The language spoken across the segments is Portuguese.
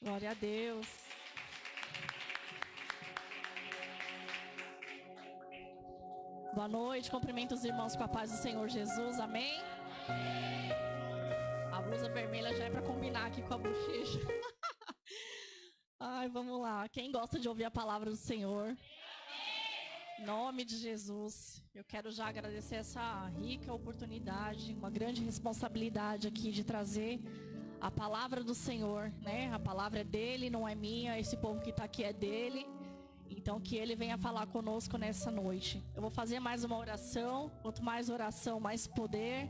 Glória a Deus. Boa noite, cumprimento os irmãos com a paz do Senhor Jesus, amém? A blusa vermelha já é para combinar aqui com a bochecha. Ai, vamos lá. Quem gosta de ouvir a palavra do Senhor? Em nome de Jesus, eu quero já agradecer essa rica oportunidade, uma grande responsabilidade aqui de trazer a palavra do Senhor, né? A palavra é dele, não é minha. Esse povo que está aqui é dele. Então que ele venha falar conosco nessa noite. Eu vou fazer mais uma oração. Quanto mais oração, mais poder,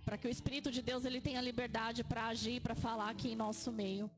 para que o Espírito de Deus ele tenha liberdade para agir, para falar aqui em nosso meio.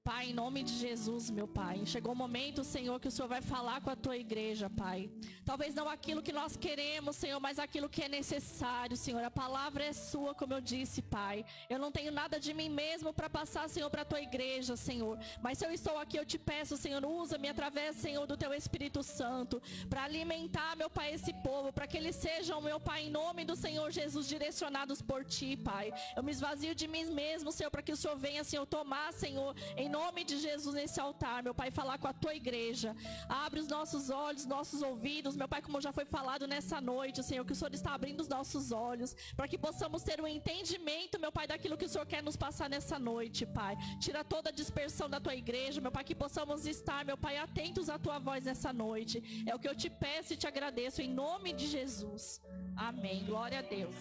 Pai, em nome de Jesus, meu Pai, chegou o momento, Senhor, que o Senhor vai falar com a tua igreja, Pai. Talvez não aquilo que nós queremos, Senhor, mas aquilo que é necessário, Senhor. A palavra é sua, como eu disse, Pai. Eu não tenho nada de mim mesmo para passar, Senhor, para a tua igreja, Senhor. Mas se eu estou aqui, eu te peço, Senhor, usa-me através, Senhor, do teu Espírito Santo, para alimentar, meu Pai, esse povo, para que eles sejam, meu Pai, em nome do Senhor Jesus, direcionados por ti, Pai. Eu me esvazio de mim mesmo, Senhor, para que o Senhor venha, Senhor, tomar, Senhor, em nome de Jesus nesse altar, meu Pai, falar com a tua igreja. Abre os nossos olhos, nossos ouvidos, meu Pai, como já foi falado nessa noite, Senhor, que o Senhor está abrindo os nossos olhos, para que possamos ter um entendimento, meu Pai, daquilo que o Senhor quer nos passar nessa noite, Pai. Tira toda a dispersão da tua igreja, meu Pai, que possamos estar, meu Pai, atentos à tua voz nessa noite. É o que eu te peço e te agradeço, em nome de Jesus. Amém. Glória a Deus.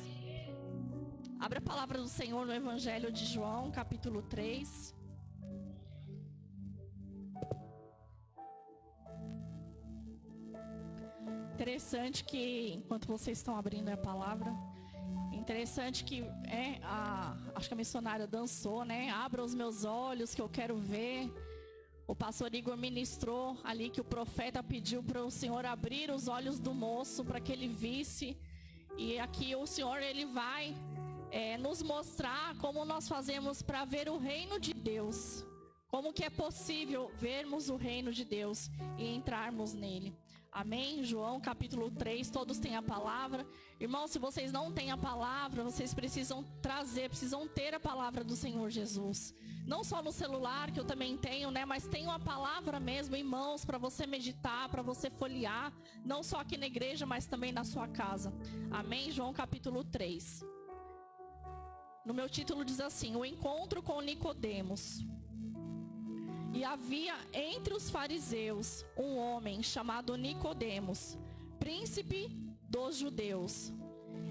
Abre a palavra do Senhor no Evangelho de João, capítulo 3. Interessante que, enquanto vocês estão abrindo a palavra, interessante que acho que a missionária dançou, né? Abra os meus olhos que eu quero ver. O pastor Igor ministrou ali que o profeta pediu para o Senhor abrir os olhos do moço para que ele visse. E aqui o Senhor ele vai nos mostrar como nós fazemos para ver o reino de Deus. Como que é possível vermos o reino de Deus e entrarmos nele. Amém? João capítulo 3, todos têm a palavra. Irmãos, se vocês não têm a palavra, vocês precisam ter a palavra do Senhor Jesus. Não só no celular, que eu também tenho, né? Mas tenho a palavra mesmo em mãos para você meditar, para você folhear. Não só aqui na igreja, mas também na sua casa. Amém? João capítulo 3. No meu título diz assim: o encontro com Nicodemos. E havia entre os fariseus um homem chamado Nicodemos, príncipe dos judeus.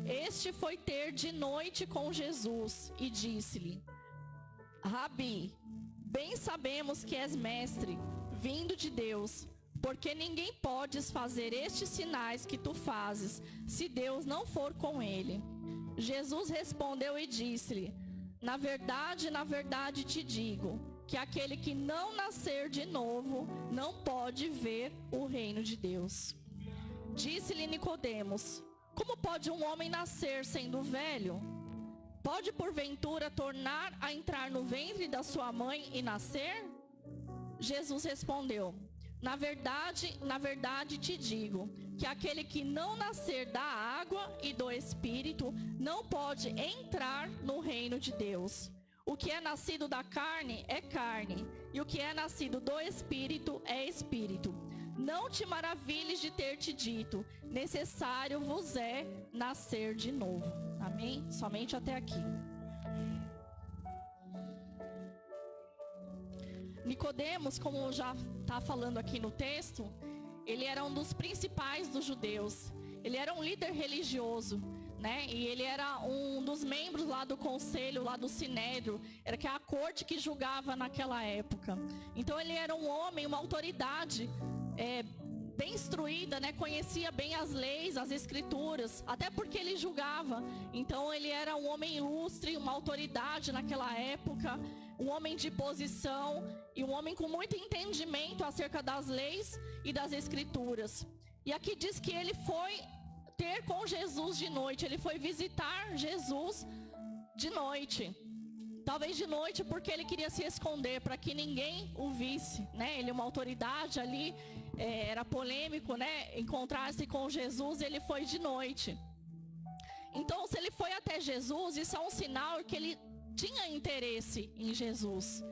Este foi ter de noite com Jesus e disse-lhe: Rabi, bem sabemos que és mestre, vindo de Deus, porque ninguém podes fazer estes sinais que tu fazes, se Deus não for com ele. Jesus respondeu e disse-lhe: na verdade te digo, que aquele que não nascer de novo não pode ver o reino de Deus. Disse-lhe Nicodemos: como pode um homem nascer sendo velho? Pode porventura tornar a entrar no ventre da sua mãe e nascer? Jesus respondeu: na verdade te digo, que aquele que não nascer da água e do Espírito não pode entrar no reino de Deus. O que é nascido da carne é carne, e o que é nascido do Espírito é Espírito. Não te maravilhes de ter te dito: necessário vos é nascer de novo. Amém? Somente até aqui. Nicodemos, como já está falando aqui no texto, ele era um dos principais dos judeus. Ele era um líder religioso, né? E ele era um dos membros lá do conselho, lá do Sinédrio, era que é a corte que julgava naquela época. Então ele era um homem, uma autoridade bem instruída, né? Conhecia bem as leis, as escrituras, até porque ele julgava. Então ele era um homem ilustre, uma autoridade naquela época, um homem de posição e um homem com muito entendimento acerca das leis e das escrituras. E aqui diz que ele foi ter com Jesus de noite, ele foi visitar Jesus de noite. Talvez de noite porque ele queria se esconder para que ninguém o visse, né? Ele é uma autoridade ali, era polêmico, né? Encontrar-se com Jesus, ele foi de noite. Então, se ele foi até Jesus, isso é um sinal que ele tinha interesse em Jesus.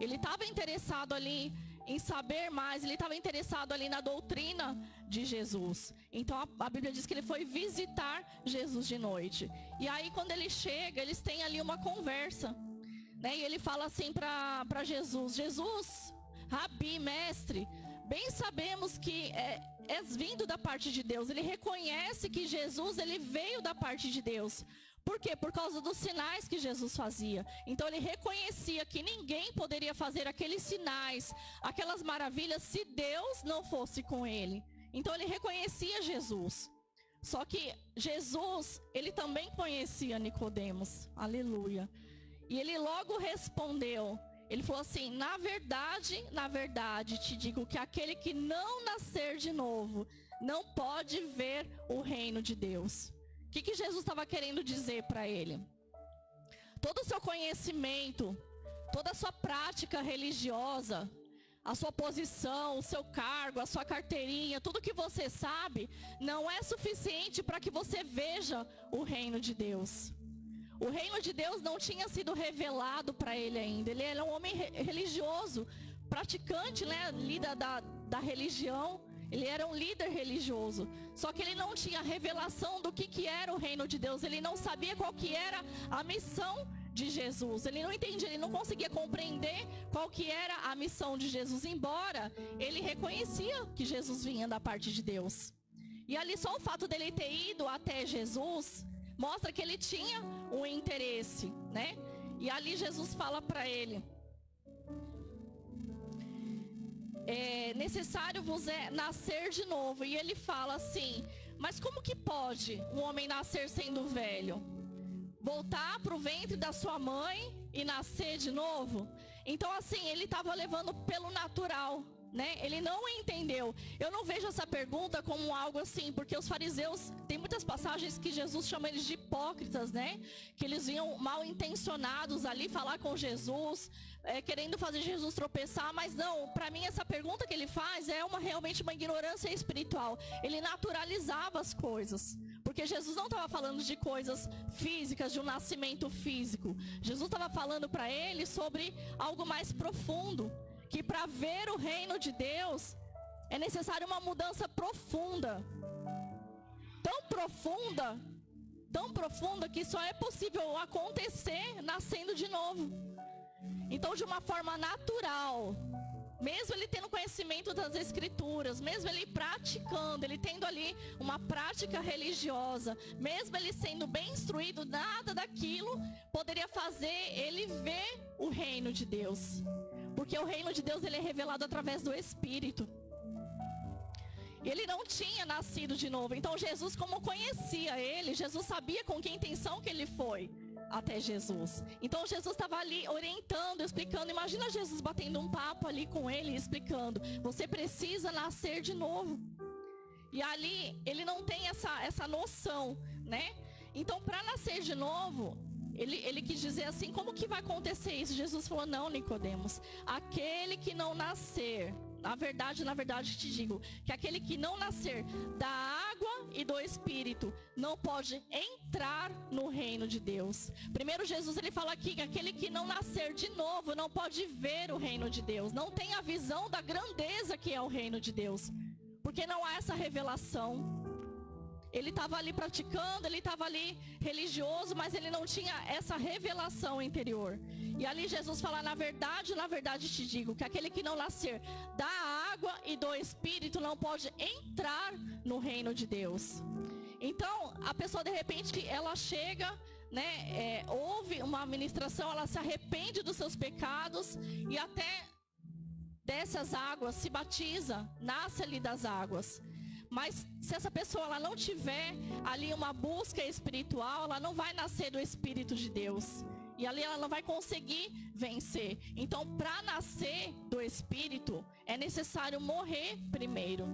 Ele estava interessado ali em saber mais, ele estava interessado ali na doutrina de Jesus. Então a Bíblia diz que ele foi visitar Jesus de noite. E aí quando ele chega, eles têm ali uma conversa, né? E ele fala assim para Jesus: Jesus, Rabi, mestre, bem sabemos que és vindo da parte de Deus. Ele reconhece que Jesus, ele veio da parte de Deus. Por quê? Por causa dos sinais que Jesus fazia. Então ele reconhecia que ninguém poderia fazer aqueles sinais, aquelas maravilhas, se Deus não fosse com ele. Então ele reconhecia Jesus. Só que Jesus, ele também conhecia Nicodemos. Aleluia. E ele logo respondeu. Ele falou assim: na verdade te digo que aquele que não nascer de novo não pode ver o reino de Deus. O que Jesus estava querendo dizer para ele? Todo o seu conhecimento, toda a sua prática religiosa, a sua posição, o seu cargo, a sua carteirinha, tudo que você sabe, não é suficiente para que você veja o reino de Deus. O reino de Deus não tinha sido revelado para ele ainda. Ele era um homem religioso, praticante, né, líder da religião. Ele era um líder religioso. Só que ele não tinha revelação do que era o reino de Deus. Ele não sabia qual que era a missão de Jesus. Ele não entendia, ele não conseguia compreender qual que era a missão de Jesus. Embora ele reconhecia que Jesus vinha da parte de Deus. E ali só o fato dele ter ido até Jesus mostra que ele tinha um interesse, né? E ali Jesus fala para ele: é necessário vos nascer de novo. E ele fala assim: mas como que pode um homem nascer sendo velho? Voltar para o ventre da sua mãe e nascer de novo? Então assim, ele estava levando pelo natural, né? Ele não entendeu. Eu não vejo essa pergunta como algo assim, porque os fariseus, tem muitas passagens que Jesus chama eles de hipócritas, né? Que eles vinham mal intencionados ali falar com Jesus, querendo fazer Jesus tropeçar. Mas não, para mim essa pergunta que ele faz é realmente uma ignorância espiritual. Ele naturalizava as coisas, porque Jesus não estava falando de coisas físicas, de um nascimento físico. Jesus estava falando para ele sobre algo mais profundo, que para ver o reino de Deus é necessário uma mudança profunda. Tão profunda que só é possível acontecer nascendo de novo. Então, de uma forma natural, mesmo ele tendo conhecimento das escrituras, mesmo ele praticando, ele tendo ali uma prática religiosa, mesmo ele sendo bem instruído, nada daquilo poderia fazer ele ver o reino de Deus. Porque o reino de Deus, ele é revelado através do Espírito. Ele não tinha nascido de novo. Então Jesus, como conhecia ele, Jesus sabia com que intenção que ele foi até Jesus. Então Jesus estava ali orientando, explicando. Imagina Jesus batendo um papo ali com ele, explicando: você precisa nascer de novo. E ali ele não tem essa noção, né? Então, para nascer de novo, ele quis dizer assim: como que vai acontecer isso? Jesus falou: não, Nicodemos, aquele que não nascer, na verdade te digo, que aquele que não nascer da água e do Espírito não pode entrar no reino de Deus. Primeiro Jesus, ele fala aqui que aquele que não nascer de novo não pode ver o reino de Deus, não tem a visão da grandeza que é o reino de Deus, porque não há essa revelação. Ele estava ali praticando, ele estava ali religioso, mas ele não tinha essa revelação interior. E ali Jesus fala: na verdade te digo, que aquele que não nascer da água e do Espírito não pode entrar no reino de Deus. Então, a pessoa de repente, ela chega, né, ouve uma ministração, ela se arrepende dos seus pecados e até desce as águas, se batiza, nasce ali das águas. Mas se essa pessoa ela não tiver ali uma busca espiritual, ela não vai nascer do Espírito de Deus. E ali ela não vai conseguir vencer. Então, para nascer do Espírito, é necessário morrer primeiro.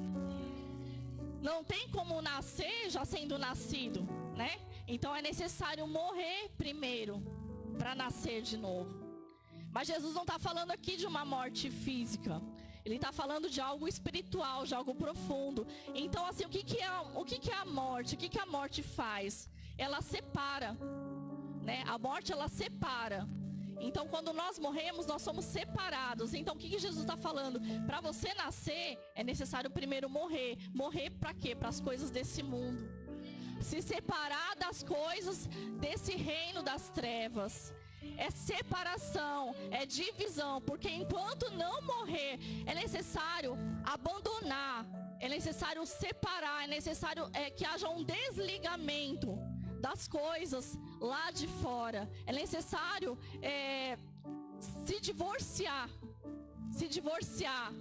Não tem como nascer já sendo nascido, né? Então é necessário morrer primeiro para nascer de novo. Mas Jesus não está falando aqui de uma morte física. Ele está falando de algo espiritual, de algo profundo. Então, assim, o que é a morte? O que a morte faz? Ela separa, né? A morte, ela separa. Então, quando nós morremos, nós somos separados. Então, o que Jesus está falando? Para você nascer, é necessário primeiro morrer. Morrer para quê? Para as coisas desse mundo. Se separar das coisas desse reino das trevas. É separação, é divisão. Porque enquanto não morrer, é necessário abandonar. É necessário separar. É necessário que haja um desligamento das coisas lá de fora. É necessário se divorciar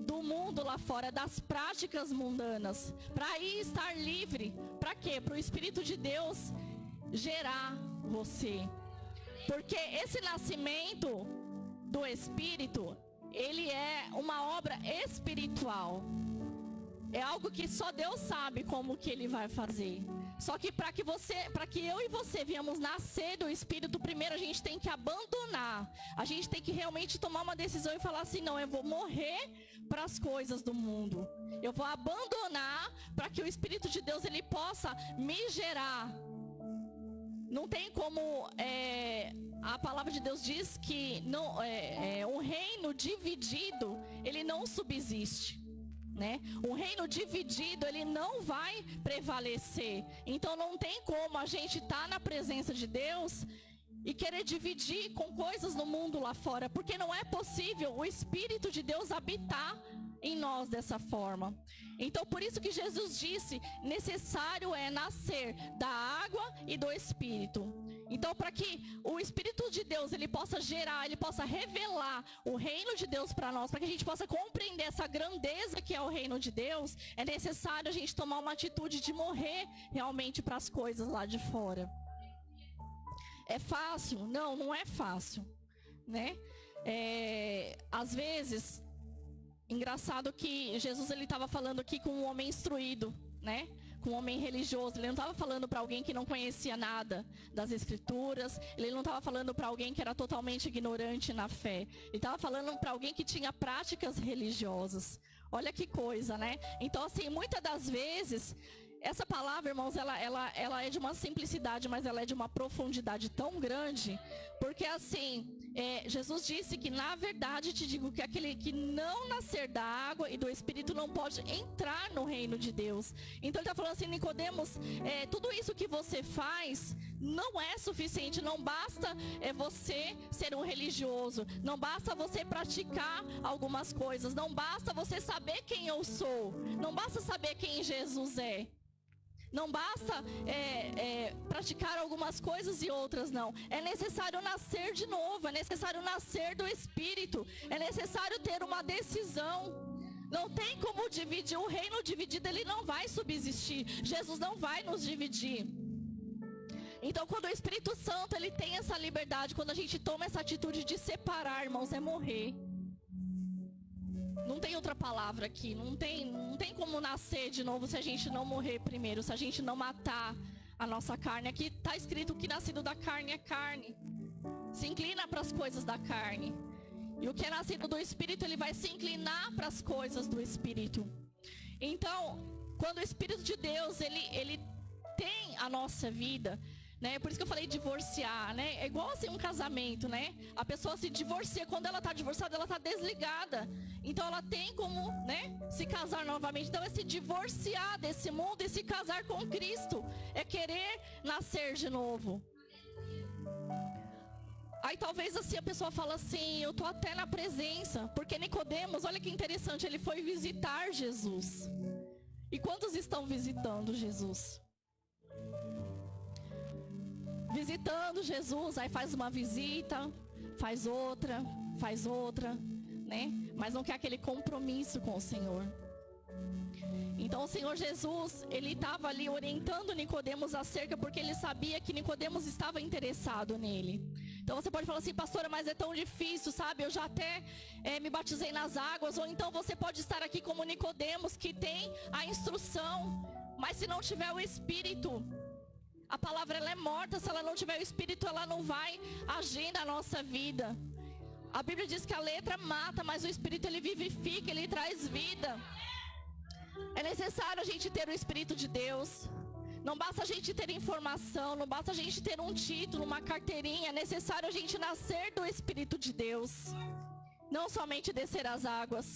do mundo lá fora, das práticas mundanas, para aí estar livre. Para quê? Para o Espírito de Deus gerar você. Porque esse nascimento do Espírito, ele é uma obra espiritual. É algo que só Deus sabe como que ele vai fazer. Só que para que eu e você viemos nascer do Espírito, primeiro a gente tem que abandonar. A gente tem que realmente tomar uma decisão e falar assim, não, eu vou morrer para as coisas do mundo. Eu vou abandonar para que o Espírito de Deus ele possa me gerar. Não tem como, a palavra de Deus diz que não, um reino dividido, ele não subsiste. Né? Um reino dividido, ele não vai prevalecer. Então não tem como a gente estar na presença de Deus e querer dividir com coisas no mundo lá fora, porque não é possível o Espírito de Deus habitar em nós dessa forma. Então por isso que Jesus disse, necessário é nascer da água e do Espírito. Então para que o Espírito de Deus ele possa gerar, ele possa revelar o reino de Deus para nós, para que a gente possa compreender essa grandeza que é o reino de Deus, é necessário a gente tomar uma atitude de morrer realmente para as coisas lá de fora. É fácil? Não, não é fácil, né? Às vezes, engraçado que Jesus ele estava falando aqui com um homem instruído, né? Com um homem religioso. Ele não estava falando para alguém que não conhecia nada das Escrituras. Ele não estava falando para alguém que era totalmente ignorante na fé. Ele estava falando para alguém que tinha práticas religiosas. Olha que coisa, né? Então, assim, muitas das vezes, essa palavra, irmãos, ela é de uma simplicidade, mas ela é de uma profundidade tão grande. Porque, assim, Jesus disse que, na verdade, te digo que aquele que não nascer da água e do Espírito não pode entrar no reino de Deus. Então, ele está falando assim, Nicodemos, tudo isso que você faz não é suficiente. Não basta você ser um religioso. Não basta você praticar algumas coisas. Não basta você saber quem eu sou. Não basta saber quem Jesus é. Não basta praticar algumas coisas e outras não. É necessário nascer de novo. É necessário nascer do Espírito. É necessário ter uma decisão. Não tem como dividir. O reino dividido ele não vai subsistir. Jesus não vai nos dividir. Então quando o Espírito Santo ele tem essa liberdade, quando a gente toma essa atitude de separar, irmãos, é morrer. Não tem outra palavra aqui, não tem como nascer de novo se a gente não morrer primeiro, se a gente não matar a nossa carne. Aqui está escrito que nascido da carne é carne. Se inclina para as coisas da carne. E o que é nascido do Espírito, ele vai se inclinar para as coisas do Espírito. Então, quando o Espírito de Deus, ele tem a nossa vida, né? Por isso que eu falei divorciar, né? É igual assim um casamento, né? A pessoa se divorcia, quando ela está divorciada, ela está desligada. Então ela tem como, né, se casar novamente. Então é se divorciar desse mundo e se casar com Cristo. É querer nascer de novo. Aí talvez assim a pessoa fala assim, eu estou até na presença. Porque Nicodemos, olha que interessante, ele foi visitar Jesus. E quantos estão visitando Jesus? Visitando Jesus, aí faz uma visita, faz outra, né? Mas não quer aquele compromisso com o Senhor. Então o Senhor Jesus, ele estava ali orientando Nicodemos acerca, porque ele sabia que Nicodemos estava interessado nele. Então você pode falar assim, pastora, mas é tão difícil, sabe? Eu já até me batizei nas águas. Ou então você pode estar aqui como Nicodemos, que tem a instrução, mas se não tiver o Espírito, a palavra ela é morta. Se ela não tiver o Espírito, ela não vai agir na nossa vida. A Bíblia diz que a letra mata, mas o Espírito ele vivifica, ele traz vida. É necessário a gente ter o Espírito de Deus. Não basta a gente ter informação, não basta a gente ter um título, uma carteirinha. É necessário a gente nascer do Espírito de Deus, não somente descer as águas.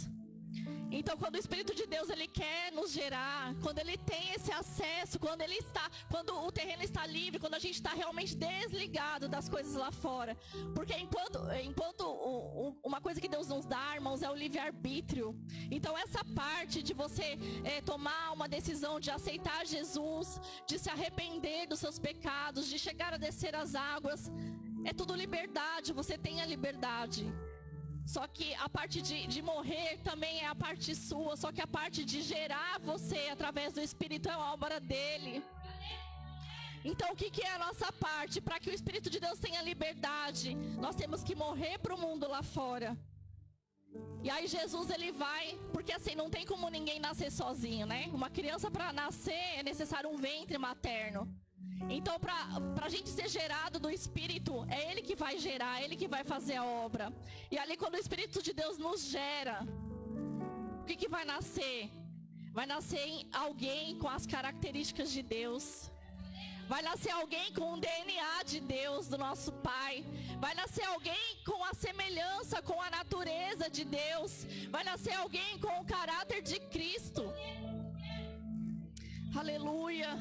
Então, quando o Espírito de Deus ele quer nos gerar, quando ele tem esse acesso, quando o terreno está livre, quando a gente está realmente desligado das coisas lá fora, porque enquanto uma coisa que Deus nos dá, irmãos, é o livre-arbítrio. Então, essa parte de você tomar uma decisão de aceitar Jesus, de se arrepender dos seus pecados, de chegar a descer as águas, é tudo liberdade. Você tem a liberdade. Só que a parte de morrer também é a parte sua. Só que a parte de gerar você através do Espírito é a obra dele. Então o que é a nossa parte? Para que o Espírito de Deus tenha liberdade, nós temos que morrer para o mundo lá fora. E aí Jesus ele vai, porque assim não tem como ninguém nascer sozinho, né? Uma criança para nascer é necessário um ventre materno. Então, para a gente ser gerado do Espírito, é Ele que vai gerar, é Ele que vai fazer a obra. E ali, quando o Espírito de Deus nos gera, o que vai nascer? Vai nascer em alguém com as características de Deus. Vai nascer alguém com o DNA de Deus, do nosso Pai. Vai nascer alguém com a semelhança, com a natureza de Deus. Vai nascer alguém com o caráter de Cristo. Aleluia.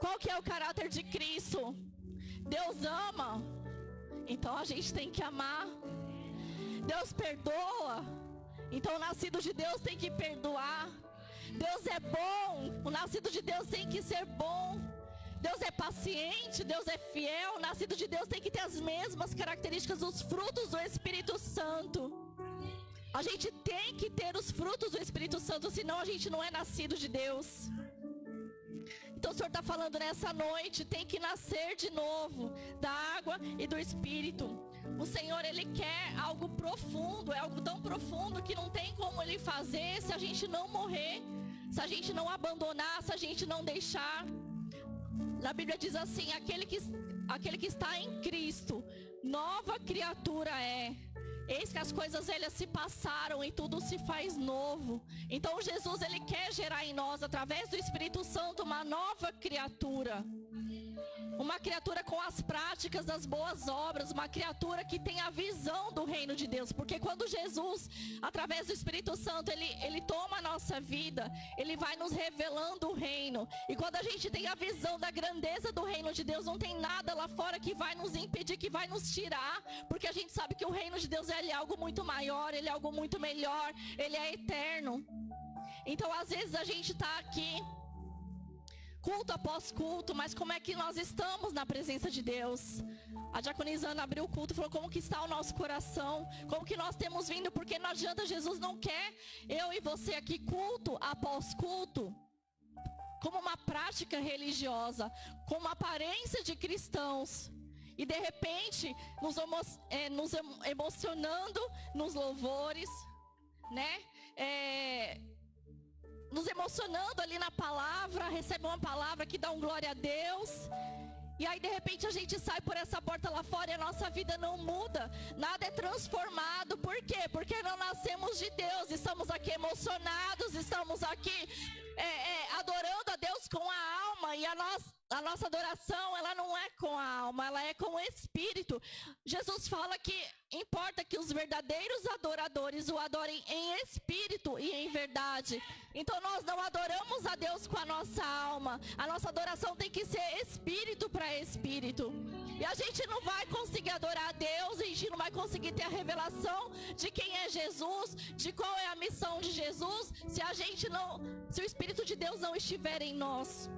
Qual que é o caráter de Cristo? Deus ama, então a gente tem que amar. Deus perdoa, então o nascido de Deus tem que perdoar. Deus é bom, o nascido de Deus tem que ser bom. Deus é paciente, Deus é fiel, o nascido de Deus tem que ter as mesmas características, os frutos do Espírito Santo. A gente tem que ter os frutos do Espírito Santo, senão a gente não é nascido de Deus. Então o Senhor está falando nessa noite, tem que nascer de novo da água e do Espírito. O Senhor, Ele quer algo profundo, é algo tão profundo que não tem como Ele fazer se a gente não morrer, se a gente não abandonar, se a gente não deixar. Na Bíblia diz assim, aquele que está em Cristo, nova criatura é. Eis que as coisas velhas se passaram e tudo se faz novo. Então Jesus ele quer gerar em nós, através do Espírito Santo, uma nova criatura. Uma criatura com as práticas das boas obras, uma criatura que tem a visão do reino de Deus. Porque quando Jesus, através do Espírito Santo, ele toma a nossa vida, ele vai nos revelando o reino. E quando a gente tem a visão da grandeza do reino de Deus, não tem nada lá fora que vai nos impedir, que vai nos tirar. Porque a gente sabe que o reino de Deus ele é algo muito maior, ele é algo muito melhor, ele é eterno. Então às vezes a gente está aqui, culto após culto, mas como é que nós estamos na presença de Deus? A diaconisa Ana abriu o culto e falou como que está o nosso coração, como que nós temos vindo, porque não adianta, Jesus não quer eu e você aqui culto após culto, como uma prática religiosa, com uma aparência de cristãos, e de repente nos emocionando nos louvores, né? Nos emocionando ali na palavra, recebe uma palavra que dá um glória a Deus. E aí de repente a gente sai por essa porta lá fora e a nossa vida não muda. Nada é transformado. Por quê? Porque não nascemos de Deus. Estamos aqui emocionados, estamos aqui adorando a Deus com a alma. E a nossa adoração, ela não é com a alma, ela é com o Espírito. Jesus fala que importa que os verdadeiros adoradores o adorem em espírito e em verdade. Então nós não adoramos a Deus com a nossa alma. A nossa adoração tem que ser espírito para espírito. E a gente não vai conseguir adorar a Deus, a gente não vai conseguir ter a revelação de quem é Jesus, de qual é a missão de Jesus, se o Espírito de Deus não estiver em nós.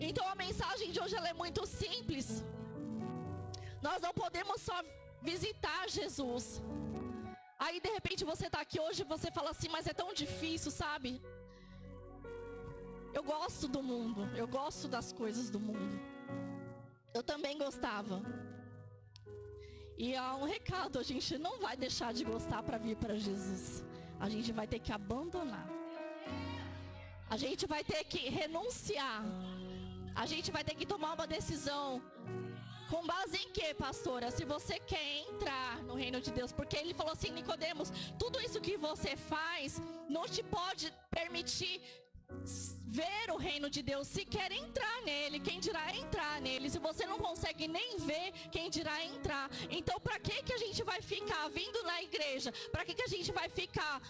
Então a mensagem de hoje ela é muito simples. Nós não podemos só visitar Jesus. Aí de repente você está aqui hoje e você fala assim, mas é tão difícil, sabe? Eu gosto do mundo, eu gosto das coisas do mundo. Eu também gostava. E há um recado, a gente não vai deixar de gostar para vir para Jesus. A gente vai ter que abandonar. A gente vai ter que renunciar. A gente vai ter que tomar uma decisão. Com base em quê, pastora? Se você quer entrar no reino de Deus. Porque ele falou assim, Nicodemos, tudo isso que você faz não te pode permitir ver o reino de Deus, se quer entrar nele, quem dirá entrar nele? Se você não consegue nem ver, quem dirá entrar? Então, para que a gente vai ficar vindo na igreja? Para que a gente vai ficar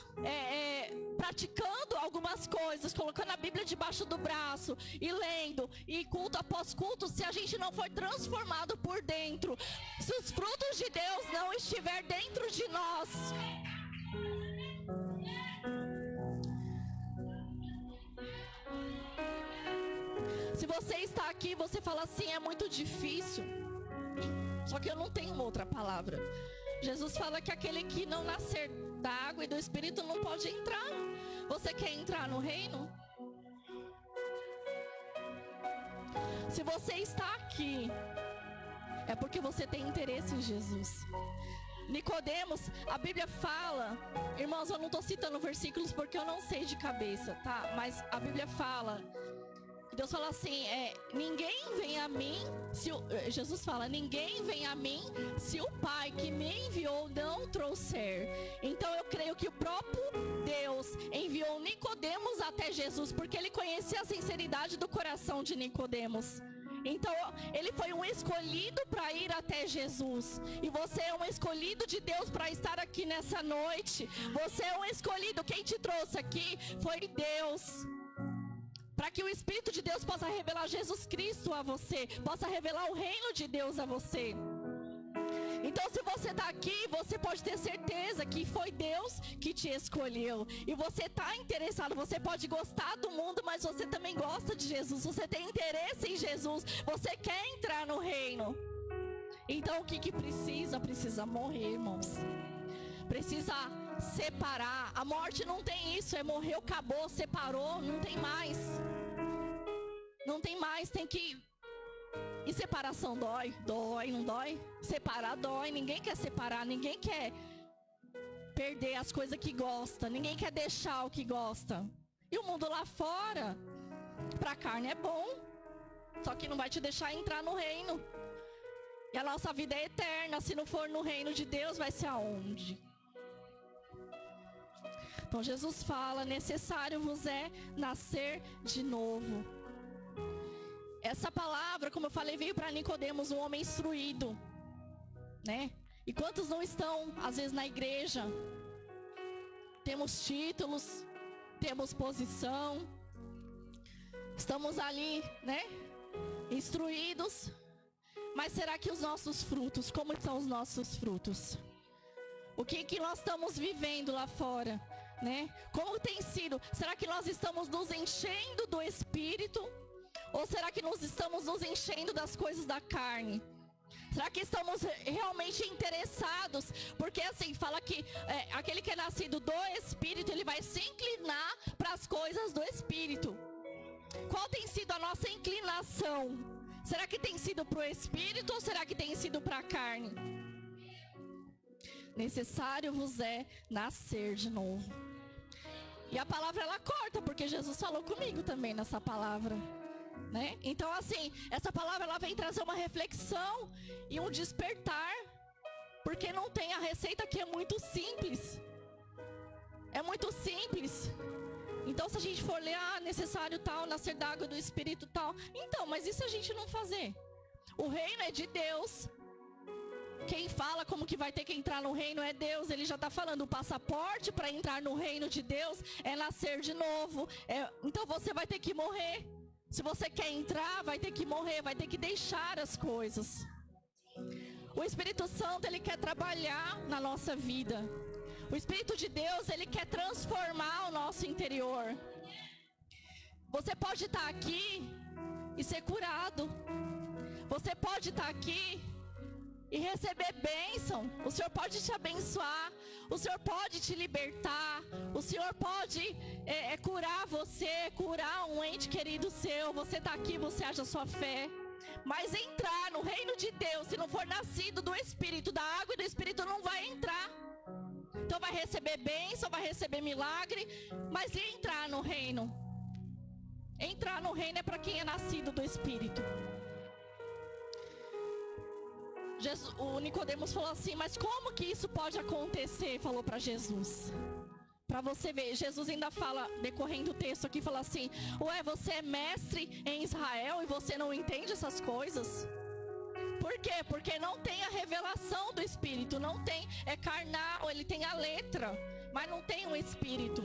praticando algumas coisas, colocando a Bíblia debaixo do braço e lendo, e culto após culto, se a gente não for transformado por dentro? Se os frutos de Deus não estiver dentro de nós. Se você está aqui, você fala assim, é muito difícil. Só que eu não tenho outra palavra. Jesus fala que aquele que não nascer da água e do Espírito não pode entrar. Você quer entrar no reino? Se você está aqui, é porque você tem interesse em Jesus. Nicodemos, a Bíblia fala, irmãos, eu não estou citando versículos porque eu não sei de cabeça, tá? Mas a Bíblia fala, Deus fala assim, ninguém vem a mim, Jesus fala, ninguém vem a mim se o Pai que me enviou não trouxer. Então eu creio que o próprio Deus enviou Nicodemos até Jesus, porque ele conhecia a sinceridade do coração de Nicodemos. Então ele foi um escolhido para ir até Jesus. E você é um escolhido de Deus para estar aqui nessa noite. Você é um escolhido, quem te trouxe aqui foi Deus, para que o Espírito de Deus possa revelar Jesus Cristo a você, possa revelar o reino de Deus a você. Então, se você está aqui, você pode ter certeza que foi Deus que te escolheu. E você está interessado, você pode gostar do mundo, mas você também gosta de Jesus. Você tem interesse em Jesus, você quer entrar no reino. Então, o que precisa? Precisa morrer, irmãos. Precisa separar. A morte não tem isso, morreu, acabou, separou, não tem mais. Não tem mais, tem que... E separação dói? Dói, não dói? Separar dói, ninguém quer separar, ninguém quer perder as coisas que gosta, ninguém quer deixar o que gosta. E o mundo lá fora, pra carne é bom, só que não vai te deixar entrar no reino. E a nossa vida é eterna, se não for no reino de Deus, vai ser aonde? Então Jesus fala, necessário vos é nascer de novo. Essa palavra, como eu falei, veio para Nicodemos, um homem instruído, né? E quantos não estão, às vezes, na igreja? Temos títulos, temos posição, estamos ali, né? Instruídos. Mas será que os nossos frutos, como estão os nossos frutos? O que nós estamos vivendo lá fora, né? Como tem sido? Será que nós estamos nos enchendo do Espírito? Ou será que nós estamos nos enchendo das coisas da carne? Será que estamos realmente interessados? Porque assim, fala que aquele que é nascido do Espírito, ele vai se inclinar para as coisas do Espírito. Qual tem sido a nossa inclinação? Será que tem sido para o Espírito ou será que tem sido para a carne? Necessário vos é nascer de novo. E a palavra ela corta, porque Jesus falou comigo também nessa palavra, né? Então assim, essa palavra ela vem trazer uma reflexão e um despertar, porque não tem a receita que é muito simples. É muito simples. Então se a gente for ler, necessário tal, nascer da água do Espírito tal. Então, mas e se a gente não fazer? O reino é de Deus. Quem fala como que vai ter que entrar no reino é Deus. Ele já está falando, o passaporte para entrar no reino de Deus é nascer de novo. Então você vai ter que morrer. Se você quer entrar, vai ter que morrer, vai ter que deixar as coisas. O Espírito Santo, ele quer trabalhar na nossa vida. O Espírito de Deus, ele quer transformar o nosso interior. Você pode estar aqui e ser curado. Você pode estar aqui e receber bênção. O Senhor pode te abençoar. O Senhor pode te libertar. O Senhor pode curar você, curar um ente querido seu. Você está aqui, você age a sua fé. Mas entrar no reino de Deus, se não for nascido do Espírito, da água e do Espírito, não vai entrar. Então vai receber bênção, vai receber milagre, mas e entrar no reino? Entrar no reino é para quem é nascido do Espírito. O Nicodemos falou assim, mas como que isso pode acontecer? Falou para Jesus. Para você ver, Jesus ainda fala, decorrendo o texto aqui, fala assim: ué, você é mestre em Israel e você não entende essas coisas? Por quê? Porque não tem a revelação do Espírito, não tem, é carnal, ele tem a letra, mas não tem o Espírito.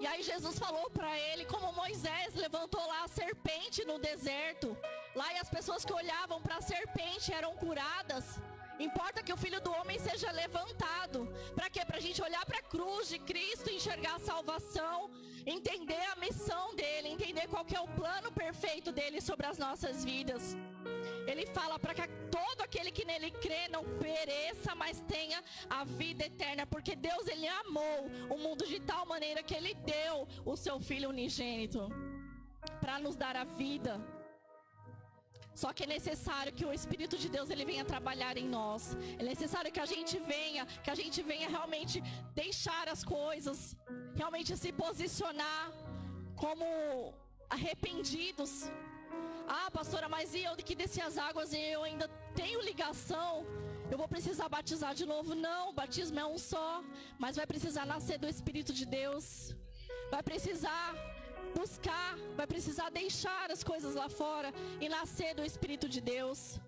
E aí Jesus falou para ele, como Moisés levantou lá a serpente no deserto, lá e as pessoas que olhavam para a serpente eram curadas. Importa que o Filho do Homem seja levantado. Para quê? Para a gente olhar para a cruz de Cristo, enxergar a salvação, entender a missão dele, entender qual que é o plano perfeito dele sobre as nossas vidas. Ele fala para que todo aquele que nele crê não pereça, mas tenha a vida eterna. Porque Deus, ele amou o mundo de tal maneira que ele deu o seu Filho unigênito para nos dar a vida. Só que é necessário que o Espírito de Deus ele venha trabalhar em nós. É necessário que a gente venha realmente deixar as coisas, realmente se posicionar como arrependidos. Ah, pastora, mas e eu que desci as águas e eu ainda tenho ligação? Eu vou precisar batizar de novo? Não, o batismo é um só, mas vai precisar nascer do Espírito de Deus. Vai precisar buscar, vai precisar deixar as coisas lá fora e nascer do Espírito de Deus.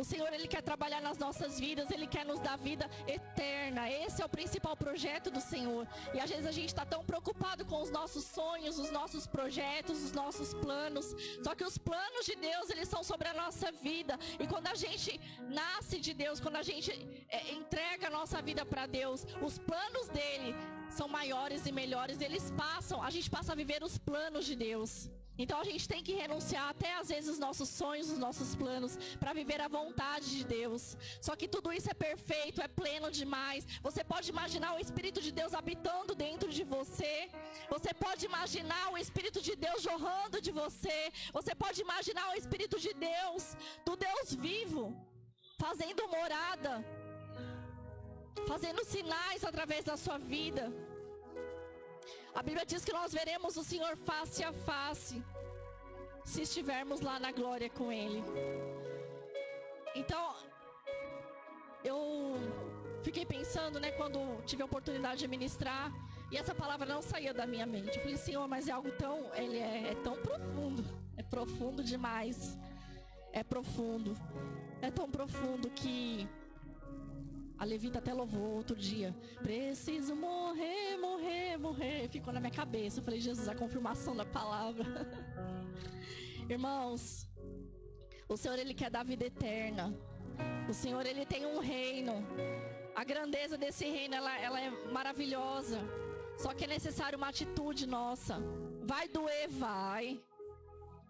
O Senhor, ele quer trabalhar nas nossas vidas, ele quer nos dar vida eterna. Esse é o principal projeto do Senhor. E às vezes a gente está tão preocupado com os nossos sonhos, os nossos projetos, os nossos planos. Só que os planos de Deus, eles são sobre a nossa vida. E quando a gente nasce de Deus, quando a gente entrega a nossa vida para Deus, os planos dele são maiores e melhores. A gente passa a viver os planos de Deus. Então a gente tem que renunciar até às vezes os nossos sonhos, os nossos planos, para viver a vontade de Deus. Só que tudo isso é perfeito, é pleno demais. Você pode imaginar o Espírito de Deus habitando dentro de você. Você pode imaginar o Espírito de Deus jorrando de você. Você pode imaginar o Espírito de Deus, do Deus vivo, fazendo morada, fazendo sinais através da sua vida. A Bíblia diz que nós veremos o Senhor face a face, se estivermos lá na glória com Ele. Então, eu fiquei pensando, quando tive a oportunidade de ministrar, e essa palavra não saía da minha mente. Eu falei, Senhor, mas é algo tão, ele é tão profundo, é profundo demais, é tão profundo que a Levita até louvou outro dia. Preciso morrer, morrer, morrer. Ficou na minha cabeça. Eu falei, Jesus, a confirmação da palavra. Irmãos, o Senhor, ele quer dar vida eterna. O Senhor, ele tem um reino. A grandeza desse reino, ela é maravilhosa. Só que é necessário uma atitude nossa. Vai doer, vai.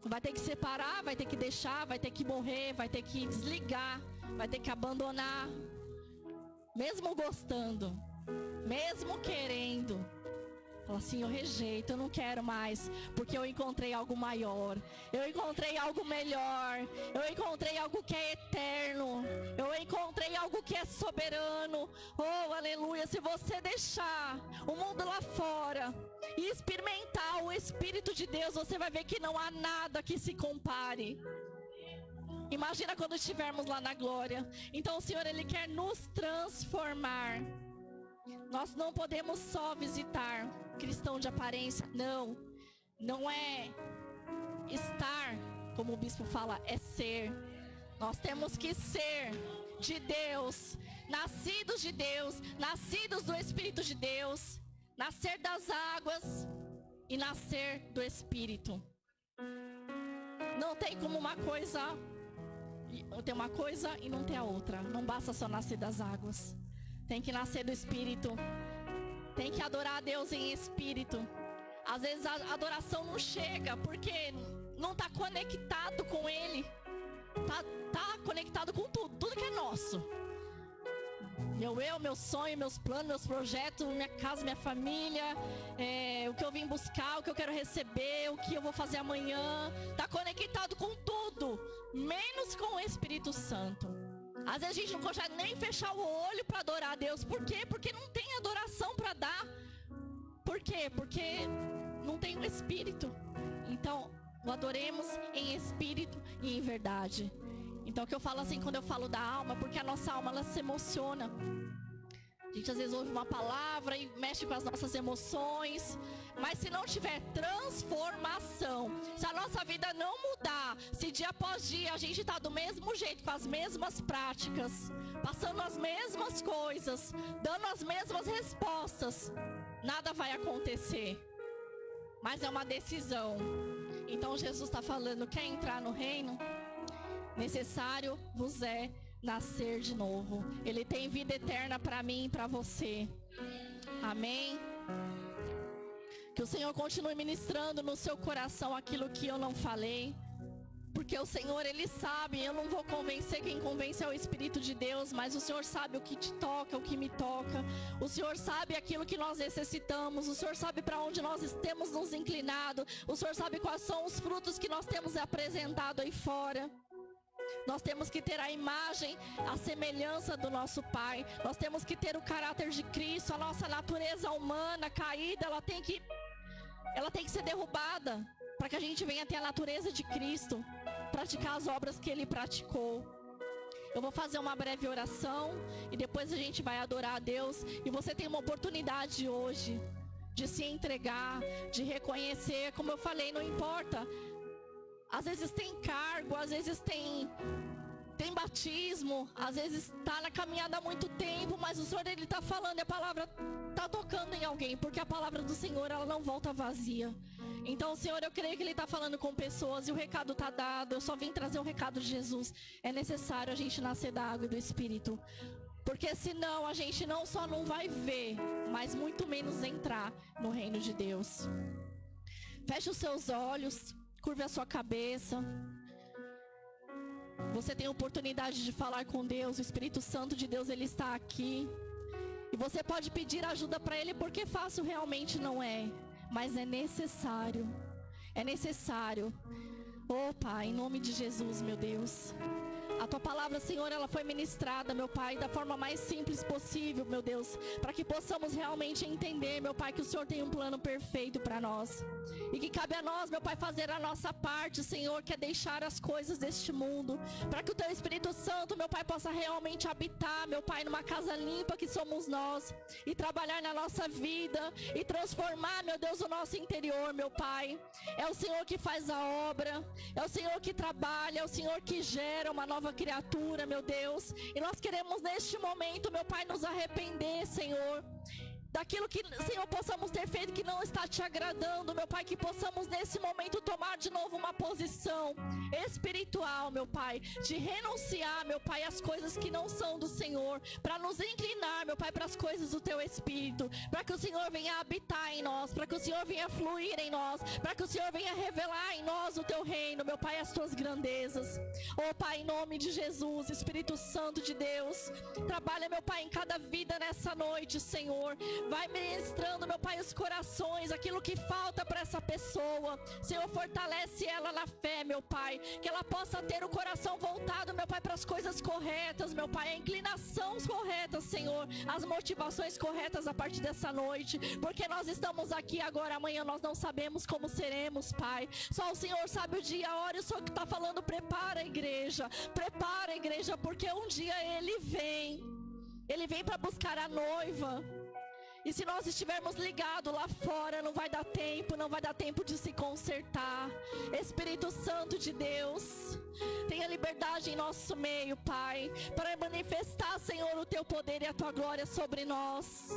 Vai ter que separar, vai ter que deixar, vai ter que morrer, vai ter que desligar, vai ter que abandonar. Mesmo gostando, mesmo querendo, fala assim, eu rejeito, eu não quero mais, porque eu encontrei algo maior, eu encontrei algo melhor, eu encontrei algo que é eterno, eu encontrei algo que é soberano. Oh, aleluia, se você deixar o mundo lá fora e experimentar o Espírito de Deus, você vai ver que não há nada que se compare. Imagina quando estivermos lá na glória. Então o Senhor, ele quer nos transformar. Nós não podemos só visitar cristão de aparência. Não é estar, como o bispo fala, é ser. Nós temos que ser de Deus, nascidos de Deus, nascidos do Espírito de Deus, nascer das águas e nascer do Espírito. Não tem como uma coisa tem uma coisa e não tem a outra. Não basta só nascer das águas. Tem que nascer do Espírito. Tem que adorar a Deus em Espírito. Às vezes a adoração não chega porque não está conectado com Ele. Tá conectado com tudo que é nosso. Meu sonho, meus planos, meus projetos, minha casa, minha família, o que eu vim buscar, o que eu quero receber, o que eu vou fazer amanhã. Está conectado com tudo, menos com o Espírito Santo. Às vezes a gente não consegue nem fechar o olho para adorar a Deus. Por quê? Porque não tem adoração para dar. Por quê? Porque não tem o Espírito. Então, o adoremos em Espírito e em verdade. Então, o que eu falo assim, quando eu falo da alma, porque a nossa alma, ela se emociona. A gente às vezes ouve uma palavra e mexe com as nossas emoções. Mas se não tiver transformação, se a nossa vida não mudar, se dia após dia a gente está do mesmo jeito, com as mesmas práticas, passando as mesmas coisas, dando as mesmas respostas, nada vai acontecer. Mas é uma decisão. Então Jesus está falando, quer entrar no reino? Necessário vos é nascer de novo. Ele tem vida eterna para mim e para você. Amém? Que o Senhor continue ministrando no seu coração aquilo que eu não falei. Porque o Senhor, Ele sabe, eu não vou convencer, quem convence é o Espírito de Deus, mas o Senhor sabe o que te toca, o que me toca. O Senhor sabe aquilo que nós necessitamos, o Senhor sabe para onde nós temos nos inclinado, o Senhor sabe quais são os frutos que nós temos apresentado aí fora. Nós temos que ter a imagem, a semelhança do nosso Pai. Nós temos que ter o caráter de Cristo. A nossa natureza humana caída, ela tem que ser derrubada, para que a gente venha ter a natureza de Cristo, praticar as obras que Ele praticou. Eu vou fazer uma breve oração e depois a gente vai adorar a Deus. E você tem uma oportunidade hoje de se entregar, de reconhecer. Como eu falei, não importa. Às vezes tem cargo, às vezes tem batismo, às vezes está na caminhada há muito tempo, mas o Senhor, Ele está falando e a palavra está tocando em alguém, porque a palavra do Senhor, ela não volta vazia. Então, Senhor, eu creio que Ele está falando com pessoas e o recado está dado. Eu só vim trazer o recado de Jesus. É necessário a gente nascer da água e do Espírito, porque senão a gente não só não vai ver, mas muito menos entrar no reino de Deus. Feche os seus olhos, curve a sua cabeça. Você tem a oportunidade de falar com Deus. O Espírito Santo de Deus, Ele está aqui. E você pode pedir ajuda para Ele, porque fácil realmente não é. Mas é necessário. É necessário. Oh Pai, em nome de Jesus, meu Deus. A Tua palavra, Senhor, ela foi ministrada, meu Pai, da forma mais simples possível, meu Deus, para que possamos realmente entender, meu Pai, que o Senhor tem um plano perfeito para nós. E que cabe a nós, meu Pai, fazer a nossa parte, Senhor, que é deixar as coisas deste mundo, para que o Teu Espírito Santo, meu Pai, possa realmente habitar, meu Pai, numa casa limpa que somos nós, e trabalhar na nossa vida, e transformar, meu Deus, o nosso interior, meu Pai. É o Senhor que faz a obra, é o Senhor que trabalha, é o Senhor que gera uma nova criatura, meu Deus. E nós queremos neste momento, meu Pai, nos arrepender, Senhor, daquilo que, Senhor, possamos ter feito que não está te agradando, meu Pai, que possamos nesse momento tomar de novo uma posição espiritual, meu Pai, de renunciar, meu Pai, às coisas que não são do Senhor, para nos inclinar, meu Pai, para as coisas do Teu Espírito, para que o Senhor venha habitar em nós, para que o Senhor venha fluir em nós, para que o Senhor venha revelar em nós o Teu reino, meu Pai, as Tuas grandezas. Oh Pai, em nome de Jesus, Espírito Santo de Deus, trabalha, meu Pai, em cada vida nessa noite, Senhor. Vai ministrando, meu Pai, os corações, aquilo que falta para essa pessoa. Senhor, fortalece ela na fé, meu Pai, que ela possa ter o coração voltado, meu Pai, para as coisas corretas, meu Pai, a inclinação correta, Senhor, as motivações corretas a partir dessa noite, porque nós estamos aqui agora, amanhã nós não sabemos como seremos, Pai. Só o Senhor sabe o dia, a hora, e o Senhor que está falando, prepara a igreja, porque um dia Ele vem para buscar a noiva. E se nós estivermos ligados lá fora, não vai dar tempo de se consertar. Espírito Santo de Deus, tenha liberdade em nosso meio, Pai, para manifestar, Senhor, o Teu poder e a Tua glória sobre nós.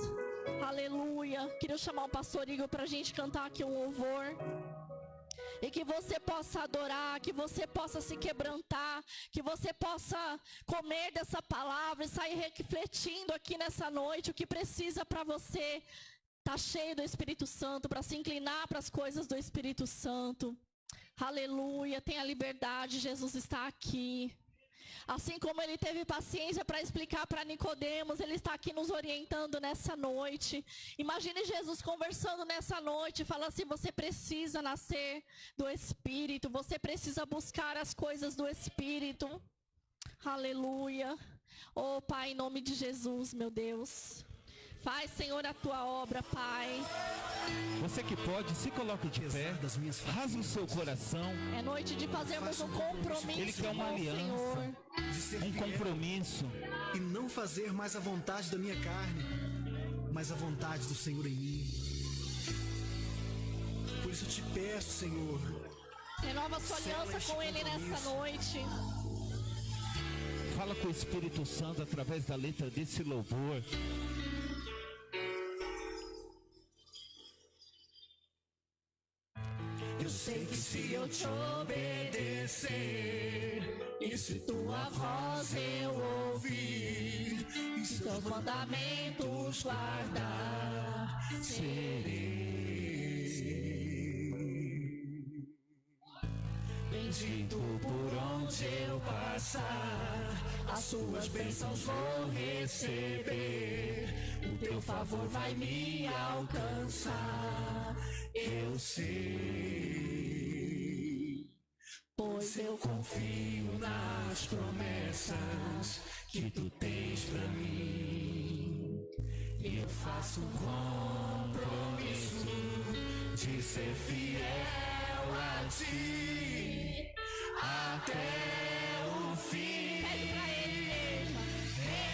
Aleluia. Queria chamar o pastor Igor para a gente cantar aqui um louvor. E que você possa adorar, que você possa se quebrantar, que você possa comer dessa palavra e sair refletindo aqui nessa noite o que precisa para você estar cheio do Espírito Santo, para se inclinar para as coisas do Espírito Santo. Aleluia, tenha liberdade, Jesus está aqui. Assim como Ele teve paciência para explicar para Nicodemos, Ele está aqui nos orientando nessa noite. Imagine Jesus conversando nessa noite, falando assim: você precisa nascer do Espírito, você precisa buscar as coisas do Espírito. Aleluia. Oh Pai, em nome de Jesus, meu Deus. Faz, Senhor, a Tua obra, Pai. Você que pode, se coloque de pé, rasgue o seu coração. É noite de fazermos um compromisso. Ele quer uma aliança, Senhor. um compromisso. E não fazer mais a vontade da minha carne, mas a vontade do Senhor em mim. Por isso eu te peço, Senhor, renova sua aliança com Ele nessa noite. Fala com o Espírito Santo através da letra desse louvor. Eu sei que se eu te obedecer, e se tua voz eu ouvir, e se teus mandamentos guardar, serei bendito por onde eu passar. As suas bênçãos vou receber, o teu favor vai me alcançar. Eu sei, pois eu confio nas promessas que tu tens pra mim. E eu faço um compromisso de ser fiel a ti até o fim.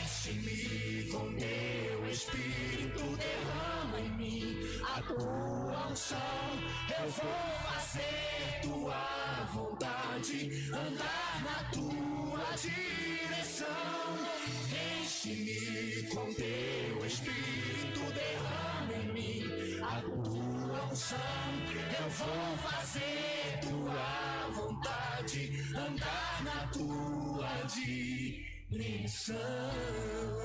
Enche-me com teu Espírito, derrama em mim a tua unção. Eu vou fazer tua vontade, andar na tua direção. Enche-me com teu Espírito, derrama em mim a tua unção. Eu vou fazer tua vontade, andar na tua direção.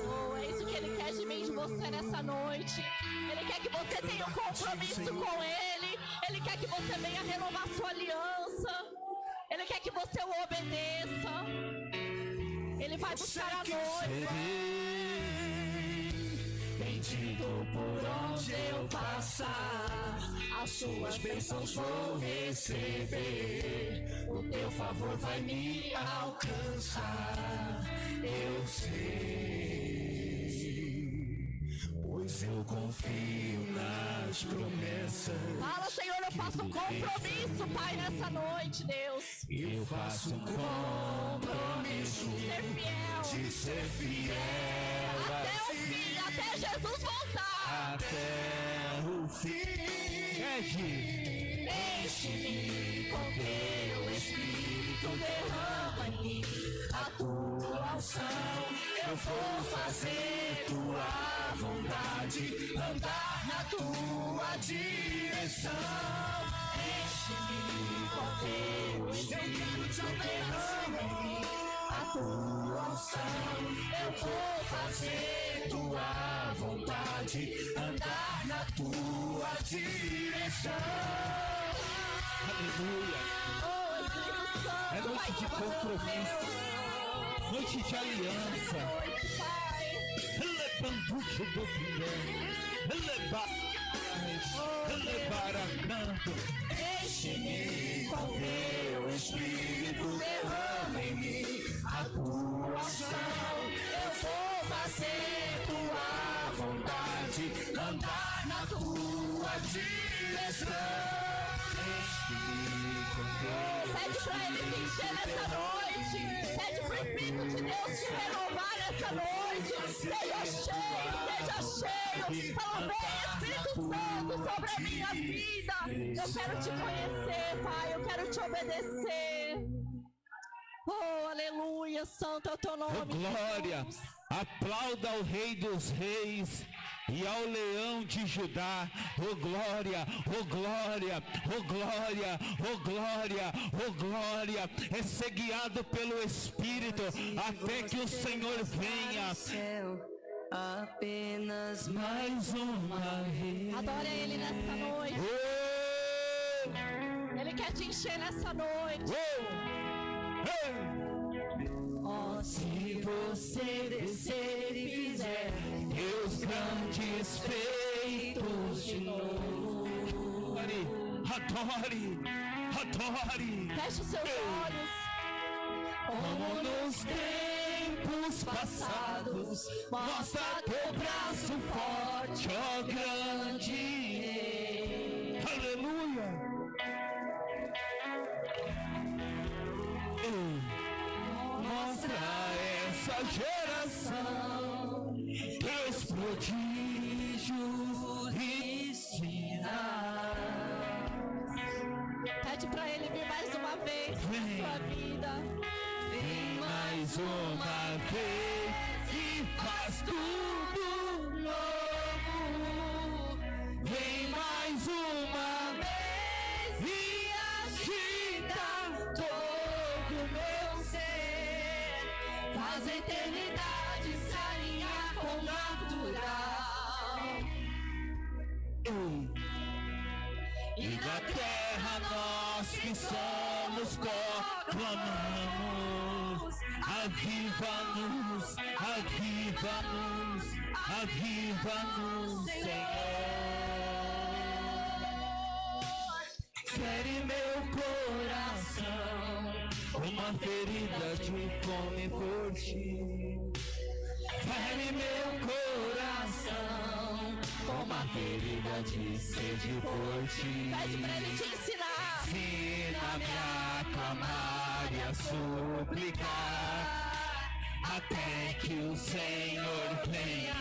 Oh, é isso que Ele quer de mim e de você nessa noite. Ele quer que você tenha um compromisso com Ele. Ele quer que você venha renovar sua aliança. Ele quer que você o obedeça. Ele vai buscar a noiva. Bendito por onde eu passar, as suas bênçãos vou receber, o teu favor vai me alcançar. Eu sei, pois eu confio nas promessas. Fala, Senhor, eu faço um compromisso, Pai, nessa noite, Deus. Eu faço um compromisso de ser fiel até o fim, até Jesus voltar. até o fim. Enche-me com teu Espírito, derrama em mim a tua unção. Eu vou fazer tua vontade, andar na tua direção. Enche-me com teu Espírito, derrama em mim a tua unção. Eu vou fazer tua vontade, andar na tua direção. Aleluia. É noite de compromisso, noite de aliança. Enche-me com teu Espírito, derrama em mim a tua unção. Eu vou fazer tua vontade, andar na tua direção. Pede pra Ele te encher nessa noite. Pede pro Espírito de Deus te renovar nessa noite. Seja cheio, seja cheio. Fala, vem Espírito Santo sobre a minha vida. Eu quero te conhecer, Pai. Eu quero te obedecer. Oh, aleluia, santo é o teu nome. Oh, glória, Jesus. aplauda ao Rei dos Reis e ao Leão de Judá. Oh glória, oh glória, oh glória, oh glória, oh glória. É ser guiado pelo Espírito até que o Senhor venha. Apenas mais uma vez. Adore a Ele nessa noite. Ele quer te encher nessa noite. Oh, se você descer e fizer teus grandes feitos de novo. Adore, adore. Feche seus olhos. Como nos tempos passados, mostra teu braço forte, ó grande Rei. Aleluia. Mostra essa geração prodígios e sinais. Pede pra ele vir mais uma vez na sua vida. Vem mais uma vez e faz tudo novo. Vem mais uma vez e agita todo o meu ser. Faz a eternidade se alinhar com o natural. E na terra nós que somos proclamamos: aviva-nos, aviva-nos, aviva-nos, Senhor. Fere meu coração, uma ferida de fome por ti. Fere meu coração, uma ferida de sede por ti. Pede pra ele te ensinar. Ensina-me a clamar e a suplicar, até que o Senhor venha.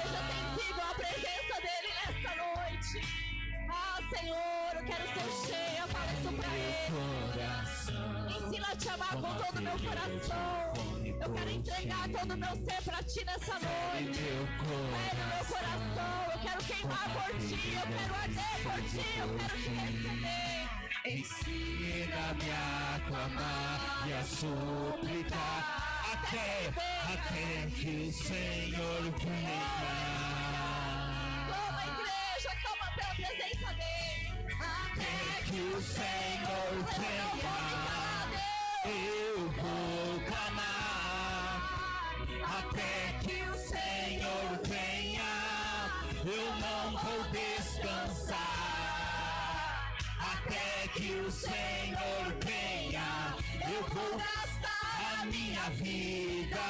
Seja sensível à presença dele nesta noite. Ah, Senhor, eu quero ser cheia. Fala isso pra ele. Ensina a te amar com todo o meu coração. Eu quero entregar todo o meu ser pra ti nessa noite. Pede meu coração. Eu quero queimar por ti. Eu quero arder por ti. Eu quero te receber. Ensina-me a clamar e a suplicar, até que o Senhor venha. Clama, igreja, clama pela presença dele. Até que o Senhor venha, eu vou clamar. Até que o Senhor venha, eu não vou descansar. Até que o Senhor venha, eu vou gastar a minha vida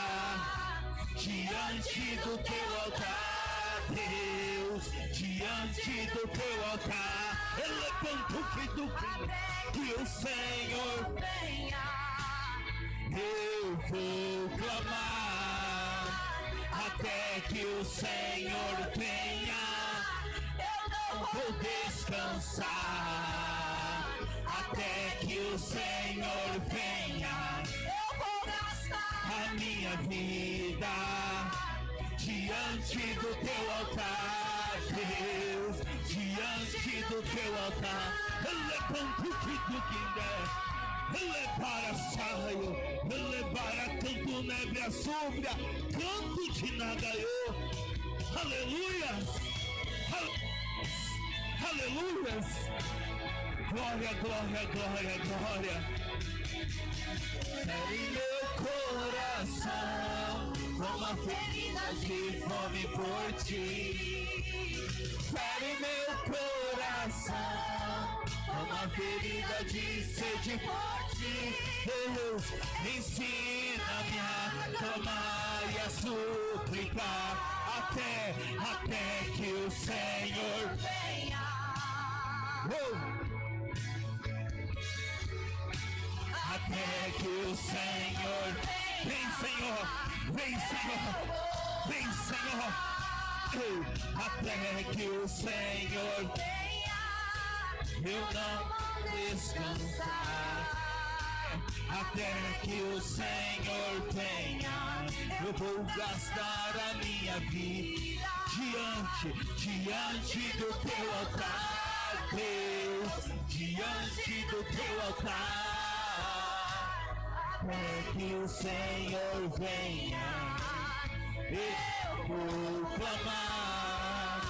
diante do teu altar, Deus, diante do teu altar. Que o Senhor venha, eu vou clamar. Até que o Senhor venha, eu não vou descansar. Até que o Senhor venha, eu vou gastar a minha vida diante do teu altar, Deus, diante do teu altar. Ele para saio, ele para canto neve sombra, canto de nada eu. Aleluia, aleluia. Glória, glória, glória, glória. Fere meu coração, como ferida de fome por ti. Fere meu coração, uma ferida de sede por ti. Deus, ensina-me a clamar e a suplicar, até que o Senhor venha. Até que o Senhor vem, Senhor, vem, Senhor, vem, Senhor. Até que o Senhor venha, eu não vou descansar. Até que o Senhor venha, eu vou gastar a minha vida diante do teu altar, Deus, diante do teu altar. Até que o Senhor venha, eu vou clamar.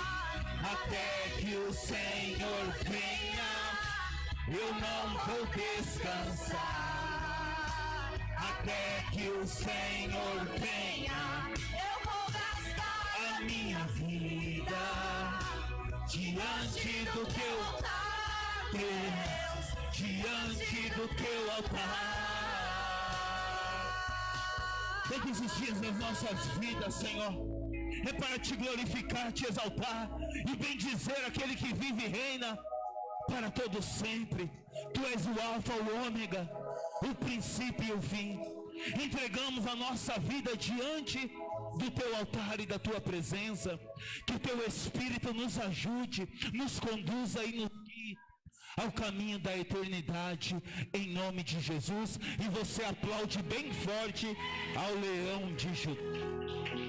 Até que o Senhor venha, eu não vou descansar. Até que o Senhor venha, eu vou gastar a minha vida diante do teu altar, Deus, diante do teu altar. Todos os dias das nossas vidas, Senhor, é para te glorificar, te exaltar e bendizer aquele que vive e reina para todo sempre. Tu és o alfa, o ômega, o princípio e o fim. entregamos a nossa vida diante do teu altar e da tua presença. Que o teu Espírito nos ajude, nos conduza e nos guie ao caminho da eternidade, em nome de Jesus. E você aplaude bem forte ao Leão de Judá.